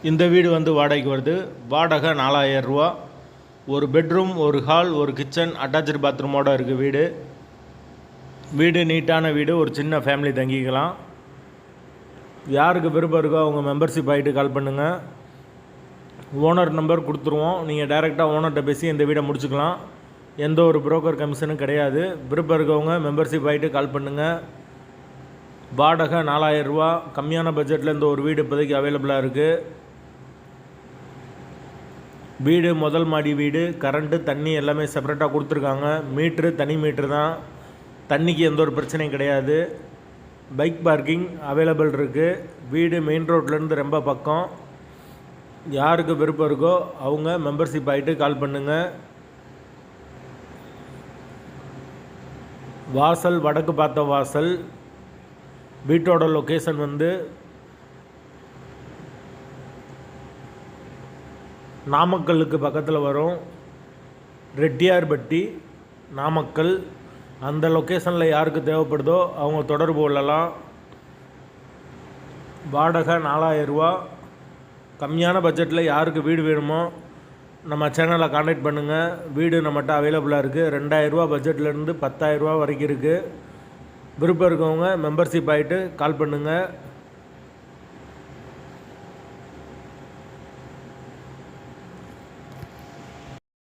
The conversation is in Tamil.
இந்த வீடு வந்து வாடகைக்கு வருது. வாடகை 4000 ரூபா. ஒரு பெட்ரூம், ஒரு ஹால், ஒரு கிச்சன், அட்டாச்சு பாத்ரூமோடு இருக்குது வீடு. வீடு நீட்டான வீடு. ஒரு சின்ன ஃபேமிலி தங்கிக்கலாம். யாருக்கு விருப்பம் இருக்கோ அவங்க மெம்பர்ஷிப் ஆகிட்டு கால் பண்ணுங்கள். ஓனர் நம்பர் கொடுத்துருவோம். நீங்கள் டைரெக்டாக ஓனர்கிட்ட பேசி இந்த வீடை முடிச்சுக்கலாம். எந்த ஒரு புரோக்கர் கமிஷனும் கிடையாது. விருப்பம் இருக்கவங்க மெம்பர்ஷிப் ஆகிட்டு கால் பண்ணுங்கள். வாடகை 4000 ரூபா. கம்மியான பட்ஜெட்டில் இந்த ஒரு வீடு இப்போதைக்கு அவைலபிளாக இருக்குது. வீடு முதல் மாடி வீடு. கரண்ட்டு தண்ணி எல்லாமே செப்பரேட்டாக கொடுத்துருக்காங்க. மீட்ரு தனி மீட்ரு தான். தண்ணிக்கு எந்த ஒரு பிரச்சனையும் கிடையாது. பைக் பார்க்கிங் அவைலபிள் இருக்குது. வீடு மெயின் ரோட்லேருந்து ரொம்ப பக்கம். யாருக்கு விருப்பம் இருக்கோ அவங்க மெம்பர்ஷிப் ஆகிட்டு கால் பண்ணுங்கள். வாசல் வடக்கு பார்த்த வாசல். வீட்டோட லொக்கேஷன் வந்து நாமக்கல்லுக்கு பக்கத்தில் வரும். ரெட்டியார்பட்டி, நாமக்கல். அந்த லொக்கேஷனில் யாருக்கு தேவைப்படுதோ அவங்க தொடர்பு கொள்ளலாம். வாடகை 4000 ரூபா. கம்மியான பட்ஜெட்டில் யாருக்கு வீடு வேணுமோ நம்ம சேனலை காண்டாக்ட் பண்ணுங்கள். வீடு நம்மகிட்ட அவைலபிளாக இருக்குது. 2000 ரூபா பட்ஜெட்லேருந்து 10,000 ரூபா வரைக்கும் இருக்குது. விருப்பம் இருக்கவங்க மெம்பர்ஷிப் ஆகிட்டு கால் பண்ணுங்கள்.